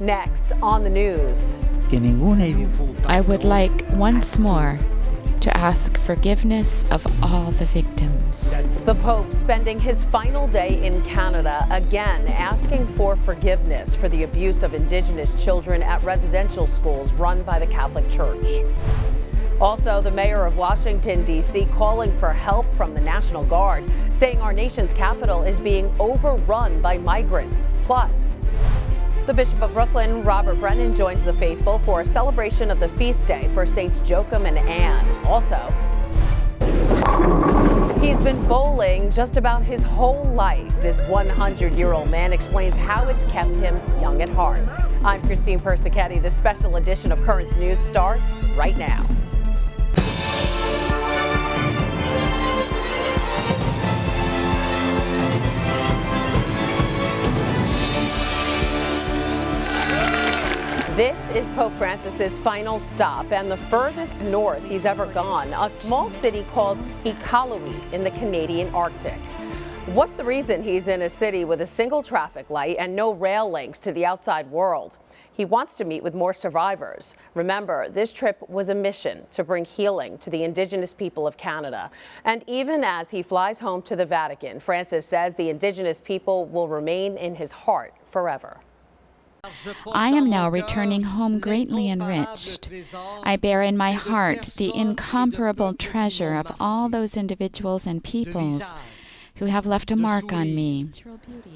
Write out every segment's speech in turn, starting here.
Next on the news. I would like once more to ask forgiveness of all the victims. The Pope spending his final day in Canada, again asking for forgiveness for the abuse of Indigenous children at residential schools run by the Catholic Church. Also, the mayor of Washington, D.C. calling for help from the National Guard, saying our nation's capital is being overrun by migrants. Plus, the Bishop of Brooklyn, Robert Brennan, joins the faithful for a celebration of the feast day for Saints Joachim and Anne. Also, he's been bowling just about his whole life. This 100-year-old man explains how it's kept him young at heart. I'm Christine Persichetti. The special edition of Currents News starts right now. This is Pope Francis's final stop and the furthest north he's ever gone, a small city called Iqaluit in the Canadian Arctic. What's the reason he's in a city with a single traffic light and no rail links to the outside world? He wants to meet with more survivors. Remember, this trip was a mission to bring healing to the Indigenous people of Canada. And even as he flies home to the Vatican, Francis says the Indigenous people will remain in his heart forever. I am now returning home greatly enriched. I bear in my heart the incomparable treasure of all those individuals and peoples who have left a mark on me.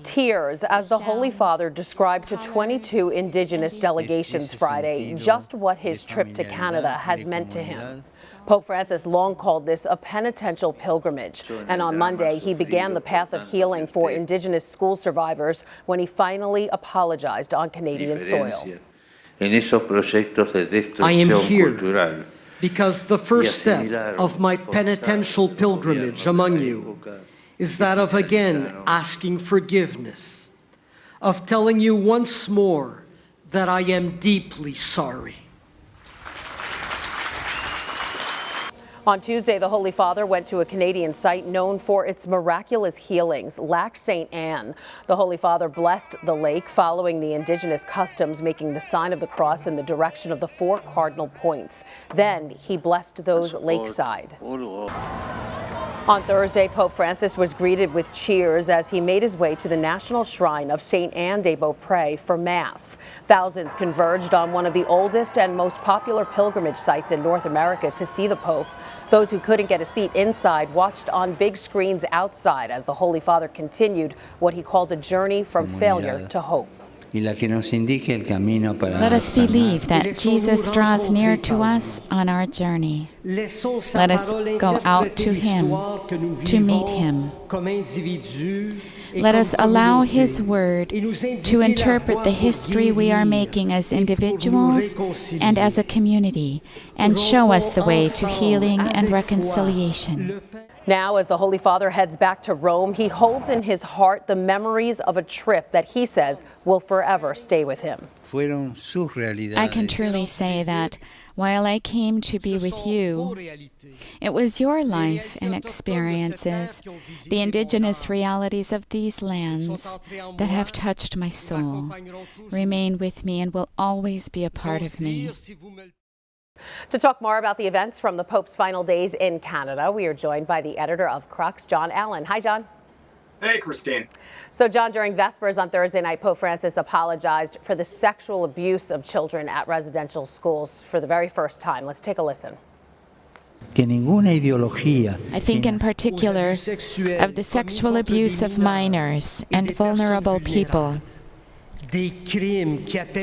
Tears as the Holy Father described to 22 Indigenous delegations Friday just what his trip to Canada has meant to him. Pope Francis long called this a penitential pilgrimage, and on Monday he began the path of healing for Indigenous school survivors when he finally apologized on Canadian soil. I am here because the first step of my penitential pilgrimage among you is that of again asking forgiveness, of telling you once more that I am deeply sorry. On Tuesday, the Holy Father went to a Canadian site known for its miraculous healings, Lac St. Anne. The Holy Father blessed the lake following the Indigenous customs, making the sign of the cross in the direction of the 4 cardinal points. Then he blessed those lakeside. On Thursday, Pope Francis was greeted with cheers as he made his way to the National Shrine of St. Anne de Beaupré for Mass. Thousands converged on one of the oldest and most popular pilgrimage sites in North America to see the Pope. Those who couldn't get a seat inside watched on big screens outside as the Holy Father continued what he called a journey from failure to hope. Let us believe that Jesus draws near to us on our journey. Let us go out to him, to meet him. Let us allow his word to interpret the history we are making as individuals and as a community, and show us the way to healing and reconciliation. Now, as the Holy Father heads back to Rome, he holds in his heart the memories of a trip that he says will forever stay with him. I can truly say that while I came to be with you, it was your life and experiences, the Indigenous realities of these lands, that have touched my soul, remain with me, and will always be a part of me. To talk more about the events from the Pope's final days in Canada, we are joined by the editor of Crux, John Allen. Hi, John. Hey, Christine. So, John, during Vespers on Thursday night, Pope Francis apologized for the sexual abuse of children at residential schools for the very first time. Let's take a listen. I think in particular of the sexual abuse of minors and vulnerable people.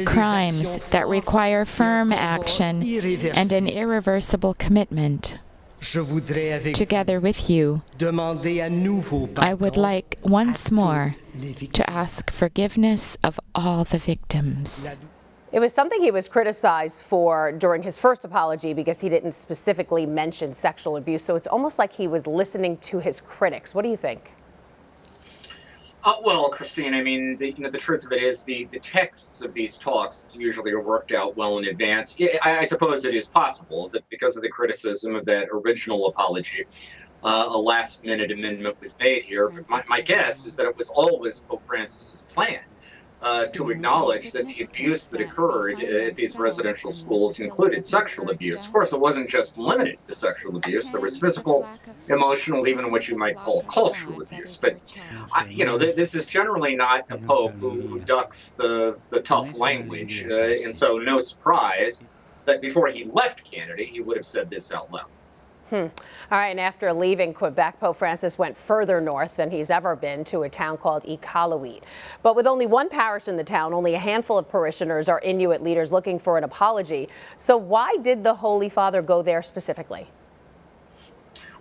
Crimes that require firm action and an irreversible commitment. Together with you, I would like once more to ask forgiveness of all the victims. It was something he was criticized for during his first apology because he didn't specifically mention sexual abuse. So it's almost like he was listening to his critics. What do you think? Well, Christine, I mean, the truth of it is the texts of these talks usually are worked out well in advance. I suppose it is possible that because of the criticism of that original apology, a last-minute amendment was made here. But my guess is that it was always Pope Francis's plan to acknowledge that the abuse that occurred at these residential schools included sexual abuse. Of course, it wasn't just limited to sexual abuse. There was physical, emotional, even what you might call cultural abuse. But, this is generally not a pope who ducks the tough language. And so no surprise that before he left Canada, he would have said this out loud. All right, and after leaving Quebec, Pope Francis went further north than he's ever been to a town called Iqaluit. But with only one parish in the town, only a handful of parishioners are Inuit leaders looking for an apology. So why did the Holy Father go there specifically?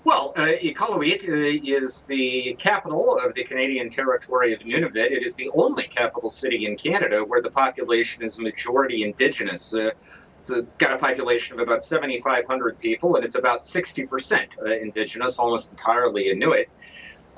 Well, Iqaluit is the capital of the Canadian territory of Nunavut. It is the only capital city in Canada where the population is majority Indigenous. It's got a population of about 7,500 people, and it's about 60% Indigenous, almost entirely Inuit.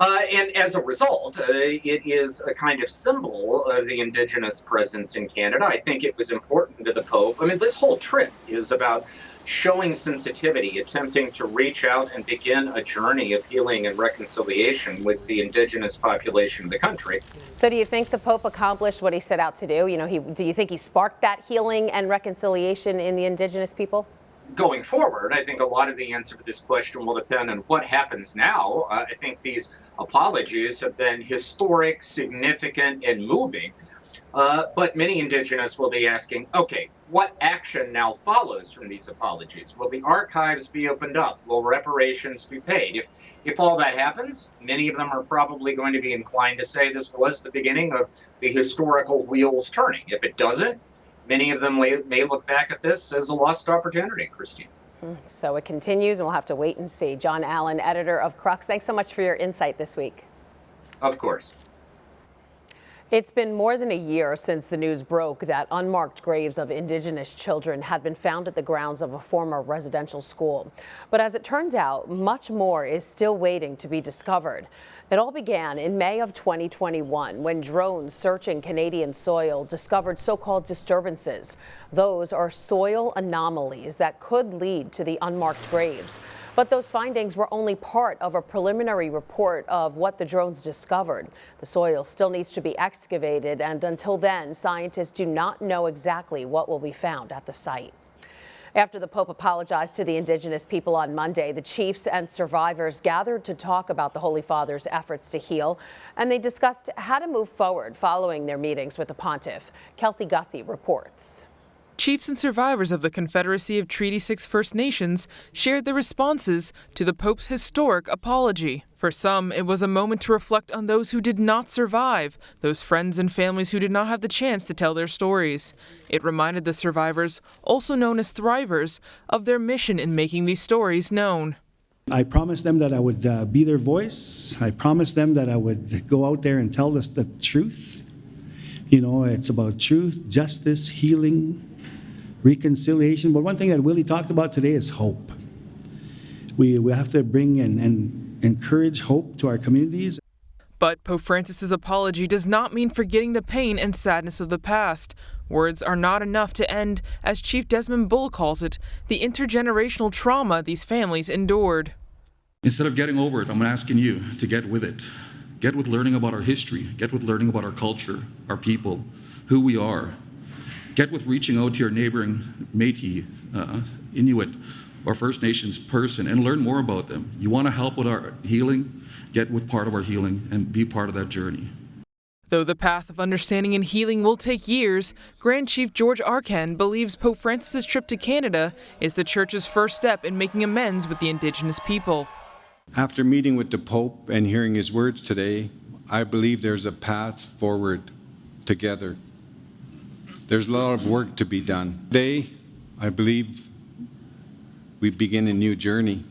And as a result, it is a kind of symbol of the Indigenous presence in Canada. I think it was important to the Pope. I mean, this whole trip is about showing sensitivity, attempting to reach out and begin a journey of healing and reconciliation with the Indigenous population of the country. So do you think the Pope accomplished what he set out to do? Do you think he sparked that healing and reconciliation in the Indigenous people? Going forward, I think a lot of the answer to this question will depend on what happens now. I think these apologies have been historic, significant, and moving. But many Indigenous will be asking, okay, what action now follows from these apologies? Will the archives be opened up? Will reparations be paid? If all that happens, many of them are probably going to be inclined to say this was the beginning of the historical wheels turning. If it doesn't, many of them may look back at this as a lost opportunity, Christine. So it continues, and we'll have to wait and see. John Allen, editor of Crux, thanks so much for your insight this week. Of course. It's been more than a year since the news broke that unmarked graves of Indigenous children had been found at the grounds of a former residential school. But as it turns out, much more is still waiting to be discovered. It all began in May of 2021 when drones searching Canadian soil discovered so-called disturbances. Those are soil anomalies that could lead to the unmarked graves. But those findings were only part of a preliminary report of what the drones discovered. The soil still needs to be excavated, and until then, scientists do not know exactly what will be found at the site. After the Pope apologized to the Indigenous people on Monday, the chiefs and survivors gathered to talk about the Holy Father's efforts to heal, and they discussed how to move forward following their meetings with the pontiff. Kelsey Gussie reports. Chiefs and survivors of the Confederacy of Treaty 6 First Nations shared their responses to the Pope's historic apology. For some, it was a moment to reflect on those who did not survive, those friends and families who did not have the chance to tell their stories. It reminded the survivors, also known as thrivers, of their mission in making these stories known. I promised them that I would be their voice. I promised them that I would go out there and tell us the truth. It's about truth, justice, healing, reconciliation. But one thing that Willie talked about today is hope. We have to bring and encourage hope to our communities. But Pope Francis's apology does not mean forgetting the pain and sadness of the past. Words are not enough to end, as Chief Desmond Bull calls it, the intergenerational trauma these families endured. Instead of getting over it, I'm asking you to get with it. Get with learning about our history. Get with learning about our culture, our people, who we are. Get with reaching out to your neighboring Métis, Inuit, or First Nations person and learn more about them. You want to help with our healing? Get with part of our healing and be part of that journey. Though the path of understanding and healing will take years, Grand Chief George Arcan believes Pope Francis's trip to Canada is the Church's first step in making amends with the Indigenous people. After meeting with the Pope and hearing his words today, I believe there's a path forward together. There's a lot of work to be done. Today, I believe we begin a new journey.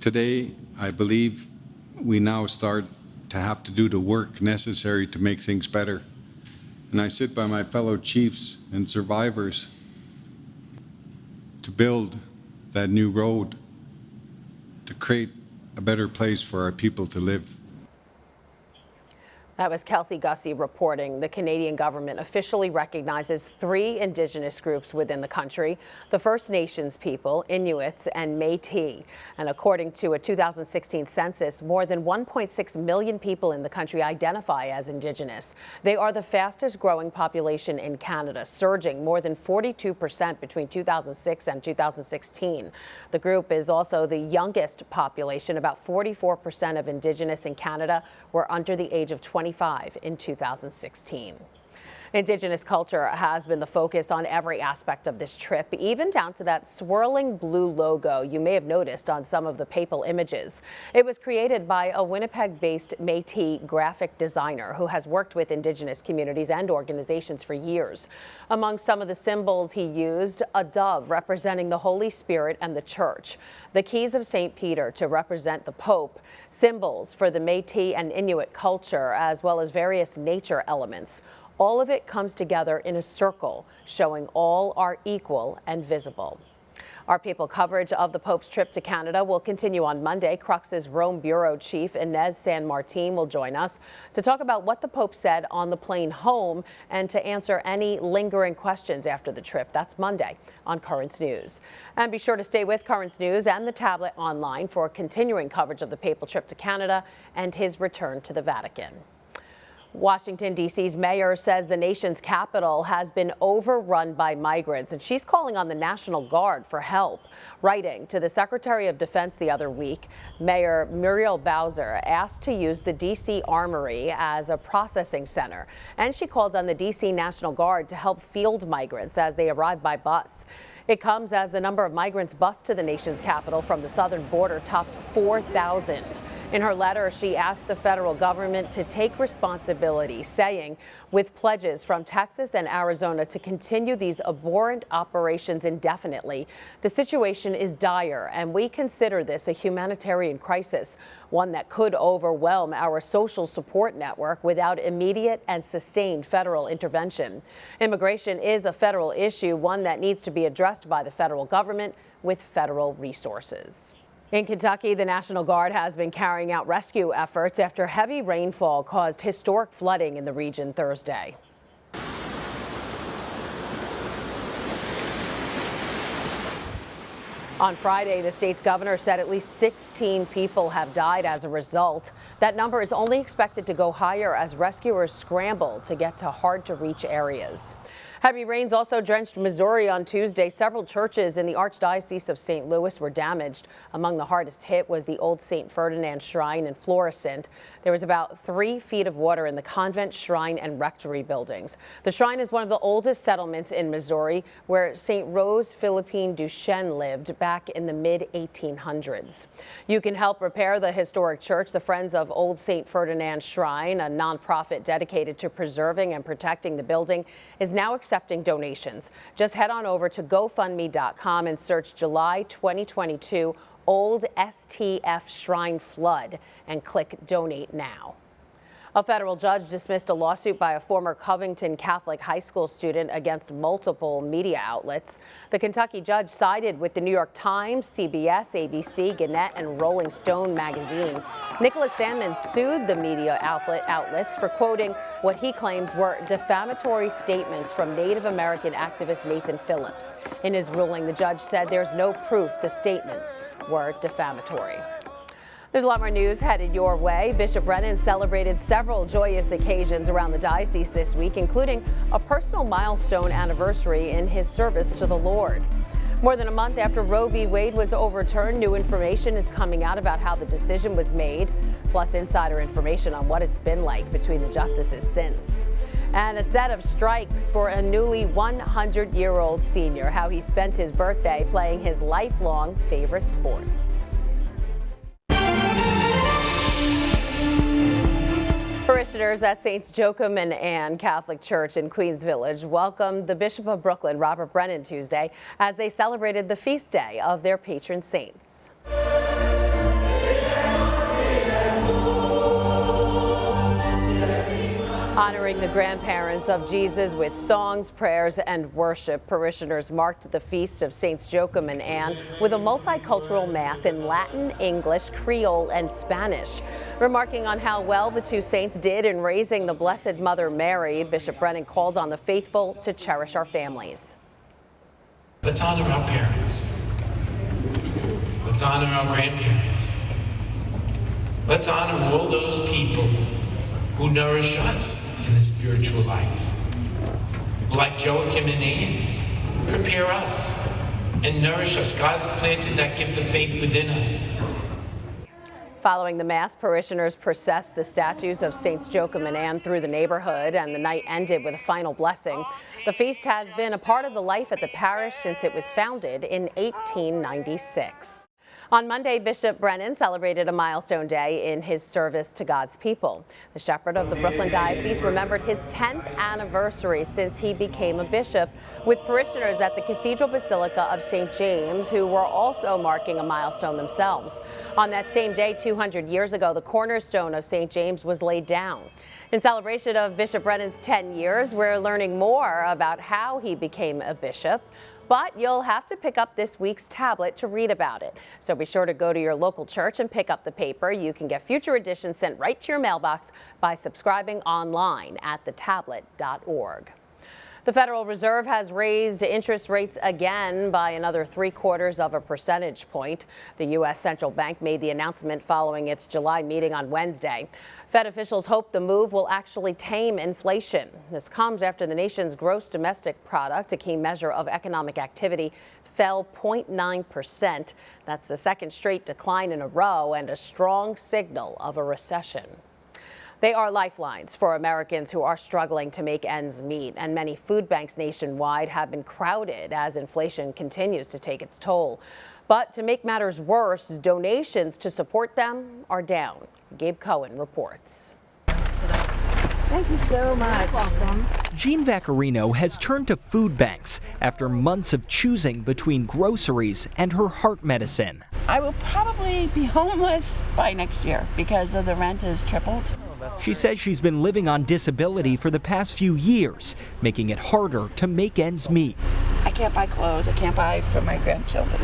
Today, I believe we now start to have to do the work necessary to make things better. And I sit by my fellow chiefs and survivors to build that new road, to create a better place for our people to live. That was Kelsey Gussie reporting. The Canadian government officially recognizes 3 Indigenous groups within the country, the First Nations people, Inuits, and Métis. And according to a 2016 census, more than 1.6 million people in the country identify as Indigenous. They are the fastest growing population in Canada, surging more than 42% between 2006 and 2016. The group is also the youngest population. About 44% of Indigenous in Canada were under the age of 25 in 2016. Indigenous culture has been the focus on every aspect of this trip, even down to that swirling blue logo you may have noticed on some of the papal images. It was created by a Winnipeg-based Métis graphic designer who has worked with Indigenous communities and organizations for years. Among some of the symbols he used, a dove representing the Holy Spirit and the Church, the keys of St. Peter to represent the Pope, symbols for the Métis and Inuit culture, as well as various nature elements. All of it comes together in a circle, showing all are equal and visible. Our People coverage of the Pope's trip to Canada will continue on Monday. Crux's Rome Bureau Chief Inez San Martin will join us to talk about what the Pope said on the plane home and to answer any lingering questions after the trip. That's Monday on Currents News. And be sure to stay with Currents News and the tablet online for continuing coverage of the Papal trip to Canada and his return to the Vatican. Washington, D.C.'s mayor says the nation's capital has been overrun by migrants, and she's calling on the National Guard for help. Writing to the Secretary of Defense the other week, Mayor Muriel Bowser asked to use the D.C. Armory as a processing center, and she called on the D.C. National Guard to help field migrants as they arrive by bus. It comes as the number of migrants bused to the nation's capital from the southern border tops 4,000. In her letter, she asked the federal government to take responsibility, saying, with pledges from Texas and Arizona to continue these abhorrent operations indefinitely, the situation is dire, and we consider this a humanitarian crisis, one that could overwhelm our social support network without immediate and sustained federal intervention. Immigration is a federal issue, one that needs to be addressed by the federal government with federal resources. In Kentucky, the National Guard has been carrying out rescue efforts after heavy rainfall caused historic flooding in the region Thursday. On Friday, the state's governor said at least 16 people have died as a result. That number is only expected to go higher as rescuers scramble to get to hard-to-reach areas. Heavy rains also drenched Missouri on Tuesday. Several churches in the Archdiocese of St. Louis were damaged. Among the hardest hit was the old St. Ferdinand Shrine in Florissant. There was about 3 feet of water in the convent, shrine, and rectory buildings. The shrine is one of the oldest settlements in Missouri, where St. Rose Philippine Duchesne lived back in the mid-1800s. You can help repair the historic church. The Friends of Old St. Ferdinand Shrine, a nonprofit dedicated to preserving and protecting the building, is now accepting donations. Just head on over to GoFundMe.com and search July 2022 Old STF Shrine Flood and click Donate Now. A federal judge dismissed a lawsuit by a former Covington Catholic high school student against multiple media outlets. The Kentucky judge sided with the New York Times, CBS, ABC, Gannett, and Rolling Stone magazine. Nicholas Sandman sued the media outlets for quoting what he claims were defamatory statements from Native American activist Nathan Phillips. In his ruling, the judge said there's no proof the statements were defamatory. There's a lot more news headed your way. Bishop Brennan celebrated several joyous occasions around the diocese this week, including a personal milestone anniversary in his service to the Lord. More than a month after Roe v. Wade was overturned, new information is coming out about how the decision was made, plus insider information on what it's been like between the justices since. And a set of strikes for a newly 100-year-old senior, how he spent his birthday playing his lifelong favorite sport. Parishioners at Saints Joachim and Anne Catholic Church in Queens Village welcomed the Bishop of Brooklyn, Robert Brennan, Tuesday as they celebrated the feast day of their patron saints. Honoring the grandparents of Jesus with songs, prayers, and worship, parishioners marked the feast of Saints Joachim and Anne with a multicultural mass in Latin, English, Creole, and Spanish. Remarking on how well the two saints did in raising the Blessed Mother Mary, Bishop Brennan called on the faithful to cherish our families. Let's honor our parents. Let's honor our grandparents. Let's honor all those people who nourish us in the spiritual life. Like Joachim and Anne, prepare us and nourish us. God has planted that gift of faith within us. Following the Mass, parishioners processed the statues of Saints Joachim and Anne through the neighborhood, and the night ended with a final blessing. The feast has been a part of the life at the parish since it was founded in 1896. On Monday, Bishop Brennan celebrated a milestone day in his service to God's people. The shepherd of the Brooklyn Diocese remembered his 10th anniversary since he became a bishop, with parishioners at the Cathedral Basilica of St. James who were also marking a milestone themselves. On that same day, 200 years ago, the cornerstone of St. James was laid down. In celebration of Bishop Brennan's 10 years, we're learning more about how he became a bishop. But you'll have to pick up this week's tablet to read about it. So be sure to go to your local church and pick up the paper. You can get future editions sent right to your mailbox by subscribing online at thetablet.org. The Federal Reserve has raised interest rates again by another 0.75 percentage point. The U.S. Central Bank made the announcement following its July meeting on Wednesday. Fed officials hope the move will actually tame inflation. This comes after the nation's gross domestic product, a key measure of economic activity, fell 0.9%. That's the second straight decline in a row and a strong signal of a recession. They are lifelines for Americans who are struggling to make ends meet, and many food banks nationwide have been crowded as inflation continues to take its toll. But to make matters worse, donations to support them are down. Gabe Cohen reports. Thank you so much. Welcome. Jean Vaccarino has turned to food banks after months of choosing between groceries and her heart medicine. I will probably be homeless by next year because of the rent has tripled. She says she's been living on disability for the past few years, making it harder to make ends meet. I can't buy clothes. I can't buy for my grandchildren.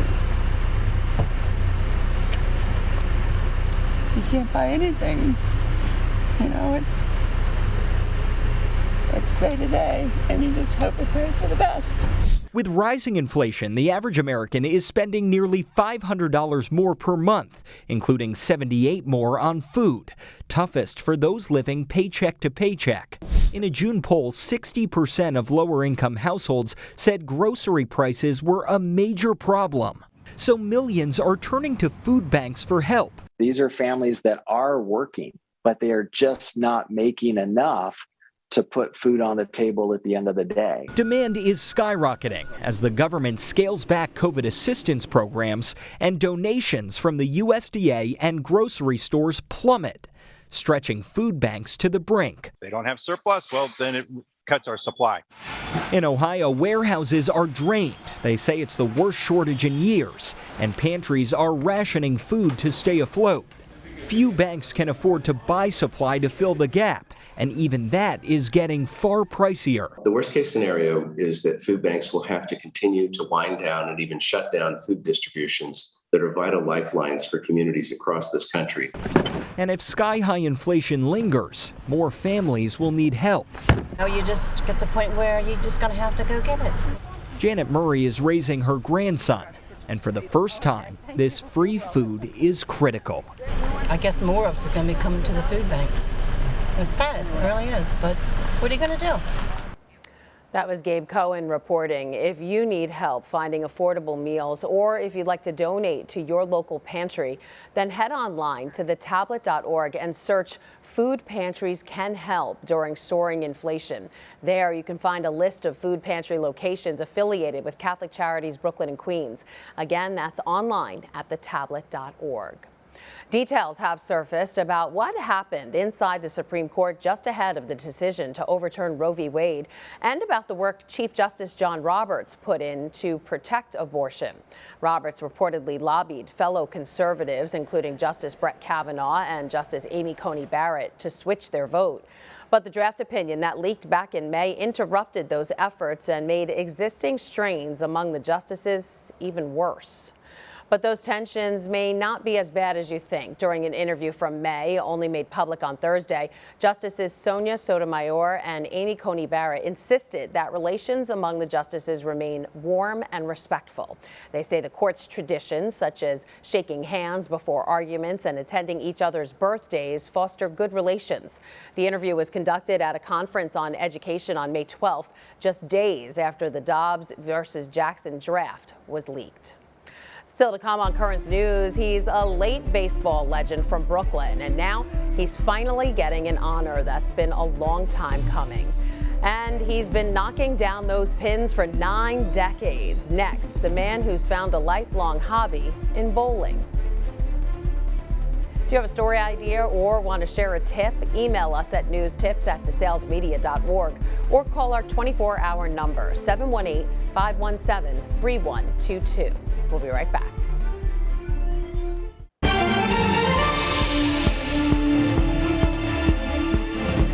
You can't buy anything. You know, it's day to day, and you just hope and pray for the best. With rising inflation, the average American is spending nearly $500 more per month, including $78 more on food. Toughest for those living paycheck to paycheck. In a June poll, 60% of lower-income households said grocery prices were a major problem. So millions are turning to food banks for help. These are families that are working, but they are just not making enough to put food on the table at the end of the day. Demand is skyrocketing as the government scales back COVID assistance programs and donations from the USDA and grocery stores plummet, stretching food banks to the brink. They don't have surplus, well, then it cuts our supply. In Ohio, warehouses are drained. They say it's the worst shortage in years, and pantries are rationing food to stay afloat. Few banks can afford to buy supply to fill the gap, and even that is getting far pricier. The worst case scenario is that food banks will have to continue to wind down and even shut down food distributions that are vital lifelines for communities across this country. And if sky-high inflation lingers, more families will need help. Now you just get to the point where you're just going to have to go get it. Janet Murray is raising her grandson, and for the first time, this free food is critical. I guess more of it's going to be coming to the food banks. It's sad, it really is, but what are you going to do? That was Gabe Cohen reporting. If you need help finding affordable meals, or if you'd like to donate to your local pantry, then head online to thetablet.org and search Food Pantries Can Help During Soaring Inflation. There you can find a list of food pantry locations affiliated with Catholic Charities Brooklyn and Queens. Again, that's online at thetablet.org. Details have surfaced about what happened inside the Supreme Court just ahead of the decision to overturn Roe v. Wade, and about the work Chief Justice John Roberts put in to protect abortion. Roberts reportedly lobbied fellow conservatives, including Justice Brett Kavanaugh and Justice Amy Coney Barrett, to switch their vote. But the draft opinion that leaked back in May interrupted those efforts and made existing strains among the justices even worse. But those tensions may not be as bad as you think. During an interview from May, only made public on Thursday, Justices Sonia Sotomayor and Amy Coney Barrett insisted that relations among the justices remain warm and respectful. They say the court's traditions, such as shaking hands before arguments and attending each other's birthdays, foster good relations. The interview was conducted at a conference on education on May 12th, just days after the Dobbs versus Jackson draft was leaked. Still to come on Currents News, he's a late baseball legend from Brooklyn, and now he's finally getting an honor that's been a long time coming. And he's been knocking down those pins for 9 decades. Next, the man who's found a lifelong hobby in bowling. Do you have a story idea or want to share a tip? Email us at newstips@desalesmedia.org or call our 24-hour number, 718-517-3122. We'll be right back.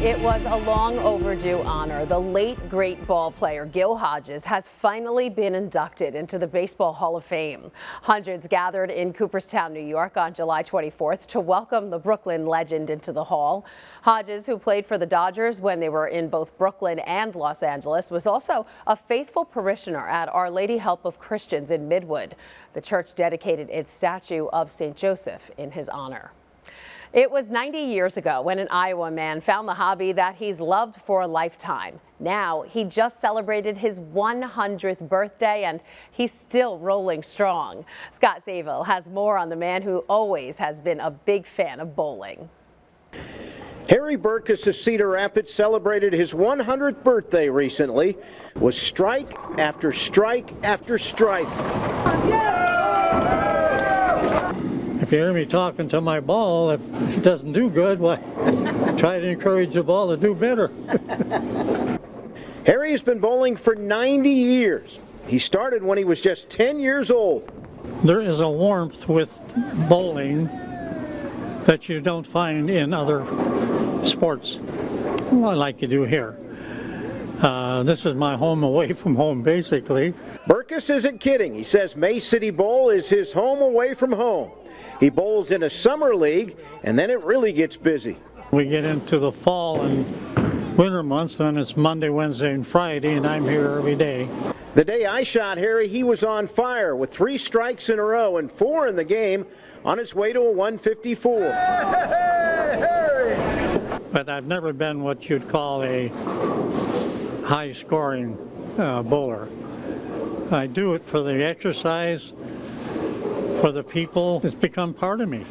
It was a long overdue honor. The late, great ball player Gil Hodges has finally been inducted into the Baseball Hall of Fame. Hundreds gathered in Cooperstown, New York on July 24th to welcome the Brooklyn legend into the hall. Hodges, who played for the Dodgers when they were in both Brooklyn and Los Angeles, was also a faithful parishioner at Our Lady Help of Christians in Midwood. The church dedicated its statue of St. Joseph in his honor. It was 90 years ago when an Iowa man found the hobby that he's loved for a lifetime. Now, he just celebrated his 100th birthday, and he's still rolling strong. Scott Saville has more on the man who always has been a big fan of bowling. Harry Burkus of Cedar Rapids celebrated his 100th birthday recently with strike after strike after strike. If you hear me talking to my ball, if it doesn't do good, why, try to encourage the ball to do better. Harry has been bowling for 90 years. He started when he was just 10 years old. There is a warmth with bowling that you don't find in other sports, like you do here. This is my home away from home, basically. Burkus isn't kidding. He says May City Bowl is his home away from home. He bowls in a summer league, and then it really gets busy. We get into the fall and winter months, then it's Monday, Wednesday, and Friday, and I'm here every day. The day I shot Harry, he was on fire with 3 strikes in a row and 4 in the game on his way to a 154. But I've never been what you'd call a high-scoring bowler. I do it for the exercise, for the people. It's become part of me.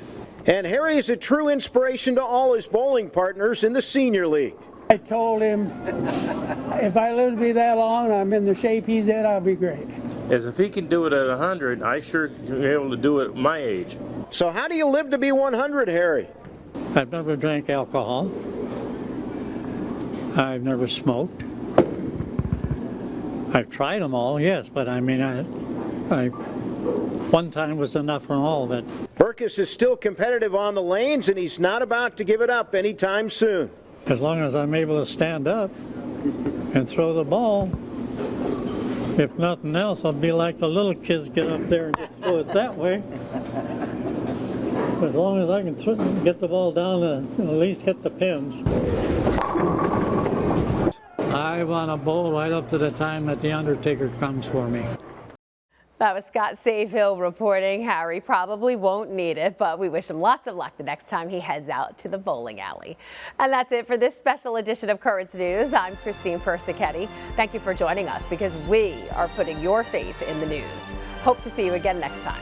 And Harry is a true inspiration to all his bowling partners in the senior league. I told him, if I live to be that long and I'm in the shape he's in, I'll be great. As if he can do it at 100, I sure can be able to do it at my age. So how do you live to be 100, Harry? I've never drank alcohol. I've never smoked. I've tried them all, yes, but I mean, I one time was enough for all of it. Burkus is still competitive on the lanes, and he's not about to give it up anytime soon. As long as I'm able to stand up and throw the ball, if nothing else, I'll be like the little kids get up there and just throw it that way. As long as I can get the ball down and at least hit the pins. I want to bowl right up to the time that the Undertaker comes for me. That was Scott Saville reporting. Harry probably won't need it, but we wish him lots of luck the next time he heads out to the bowling alley. And that's it for this special edition of Currents News. I'm Christine Persichetti. Thank you for joining us, because we are putting your faith in the news. Hope to see you again next time.